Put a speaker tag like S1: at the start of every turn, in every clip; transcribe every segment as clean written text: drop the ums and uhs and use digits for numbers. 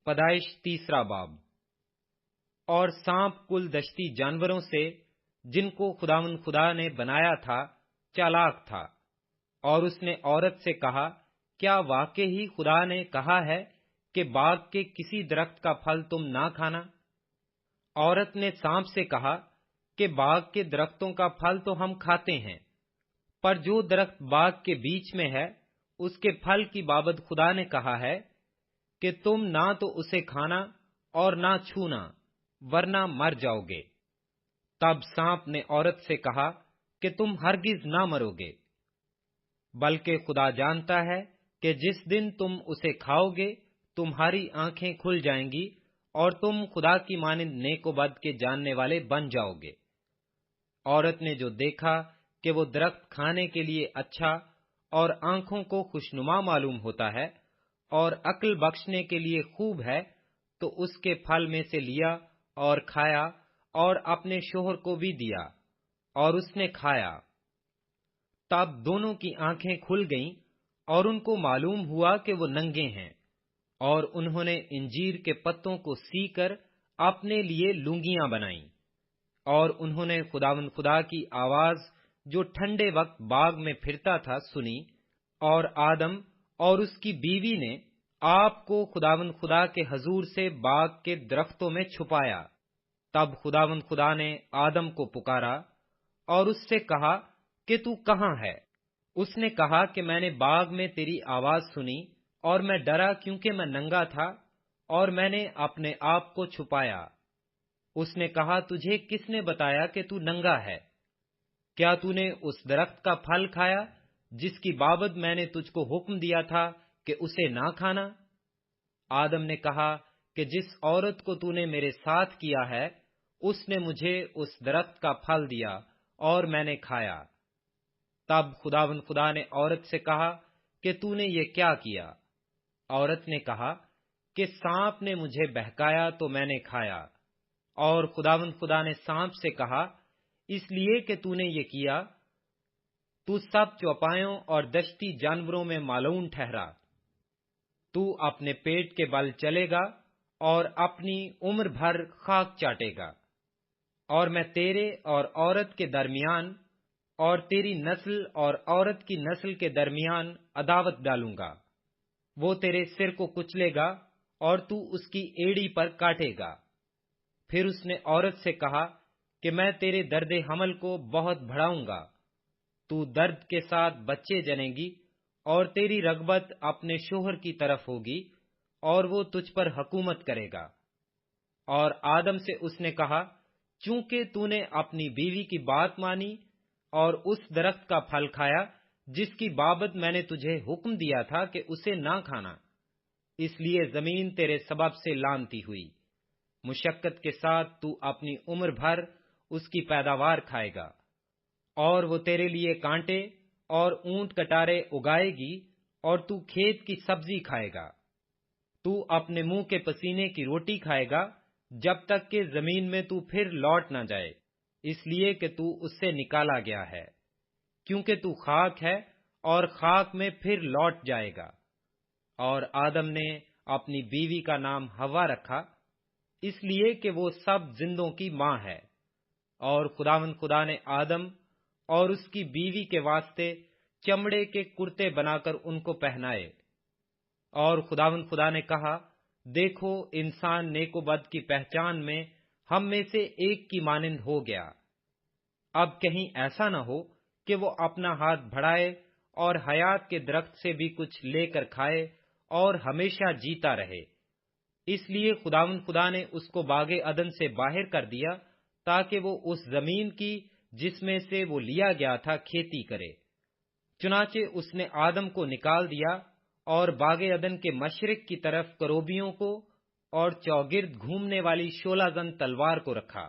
S1: پیدائش 3 باب۔ اور سانپ کل دشتی جانوروں سے جن کو خداوند خدا نے بنایا تھا چالاک تھا، اور اس نے عورت سے کہا، کیا واقعی ہی خدا نے کہا ہے کہ باغ کے کسی درخت کا پھل تم نہ کھانا؟ عورت نے سانپ سے کہا کہ باغ کے درختوں کا پھل تو ہم کھاتے ہیں، پر جو درخت باغ کے بیچ میں ہے اس کے پھل کی بابت خدا نے کہا ہے کہ تم نہ تو اسے کھانا اور نہ چھونا، ورنہ مر جاؤ گے۔ تب سانپ نے عورت سے کہا کہ تم ہرگز نہ مرو گے، بلکہ خدا جانتا ہے کہ جس دن تم اسے کھاؤ گے تمہاری آنکھیں کھل جائیں گی اور تم خدا کی مانند نیک و بد کے جاننے والے بن جاؤ گے۔ عورت نے جو دیکھا کہ وہ درخت کھانے کے لیے اچھا اور آنکھوں کو خوشنما معلوم ہوتا ہے اور عقل بخشنے کے لیے خوب ہے، تو اس کے پھل میں سے لیا اور کھایا اور اپنے شوہر کو بھی دیا، اور اس نے کھایا۔ تب دونوں کی آنکھیں کھل گئیں اور ان کو معلوم ہوا کہ وہ ننگے ہیں، اور انہوں نے انجیر کے پتوں کو سی کر اپنے لیے لنگیاں بنائیں۔ اور انہوں نے خداوند خدا کی آواز جو ٹھنڈے وقت باغ میں پھرتا تھا سنی، اور آدم اور اس کی بیوی نے آپ کو خداوند خدا کے حضور سے باغ کے درختوں میں چھپایا۔ تب خداوند خدا نے آدم کو پکارا اور اس سے کہا کہ تو کہاں ہے؟ اس نے کہا کہ میں نے باغ میں تیری آواز سنی اور میں ڈرا کیونکہ میں ننگا تھا اور میں نے اپنے آپ کو چھپایا۔ اس نے کہا، تجھے کس نے بتایا کہ تو ننگا ہے؟ کیا تو نے اس درخت کا پھل کھایا جس کی بابت میں نے تجھ کو حکم دیا تھا کہ اسے نہ کھانا؟ آدم نے کہا کہ جس عورت کو تو نے میرے ساتھ کیا ہے اس نے مجھے اس درخت کا پھل دیا اور میں نے کھایا۔ تب خداوند خدا نے عورت سے کہا کہ تو نے یہ کیا کیا؟ عورت نے کہا کہ سانپ نے مجھے بہکایا تو میں نے کھایا۔ اور خداوند خدا نے سانپ سے کہا، اس لیے کہ تو نے یہ کیا، تو سب چوپایوں اور دشتی جانوروں میں مالعون ٹھہرا۔ تو اپنے پیٹ کے بل چلے گا اور اپنی عمر بھر خاک چاٹے گا۔ اور میں تیرے اور عورت کے درمیان اور تیری نسل اور عورت کی نسل کے درمیان عداوت ڈالوں گا، وہ تیرے سر کو کچلے گا اور تو اس کی ایڑی پر کاٹے گا۔ پھر اس نے عورت سے کہا کہ میں تیرے درد حمل کو بہت بڑھاؤں گا، تو درد کے ساتھ بچے جنے گی اور تیری رغبت اپنے شوہر کی طرف ہوگی اور وہ تجھ پر حکومت کرے گا۔ اور آدم سے اس نے کہا، چونکہ تو نے اپنی بیوی کی بات مانی اور اس درخت کا پھل کھایا جس کی بابت میں نے تجھے حکم دیا تھا کہ اسے نہ کھانا، اس لیے زمین تیرے سبب سے لعنتی ہوئی۔ مشقت کے ساتھ تو اپنی عمر بھر اس کی پیداوار کھائے گا، اور وہ تیرے لیے کانٹے اور اونٹ کٹارے اگائے گی اور تو کھیت کی سبزی کھائے گا۔ تو اپنے منہ کے پسینے کی روٹی کھائے گا جب تک کہ زمین میں تو پھر لوٹ نہ جائے، اس لیے کہ تو اس سے نکالا گیا ہے، کیونکہ تو خاک ہے اور خاک میں پھر لوٹ جائے گا۔ اور آدم نے اپنی بیوی کا نام حوا رکھا، اس لیے کہ وہ سب زندوں کی ماں ہے۔ اور خداوند خدا نے آدم اور اس کی بیوی کے واسطے چمڑے کے کرتے بنا کر ان کو پہنائے۔ اور خداوند خدا نے کہا، دیکھو انسان نیک و بد کی پہچان میں ہم میں سے ایک کی مانند ہو گیا۔ اب کہیں ایسا نہ ہو کہ وہ اپنا ہاتھ بڑھائے اور حیات کے درخت سے بھی کچھ لے کر کھائے اور ہمیشہ جیتا رہے۔ اس لیے خداوند خدا نے اس کو باغ عدن سے باہر کر دیا تاکہ وہ اس زمین کی جس میں سے وہ لیا گیا تھا کھیتی کرے۔ چنانچہ اس نے آدم کو نکال دیا اور باغ عدن کے مشرق کی طرف کروبیوں کو اور چوگرد گھومنے والی شولہ زن تلوار کو رکھا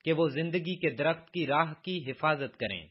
S1: کہ وہ زندگی کے درخت کی راہ کی حفاظت کریں۔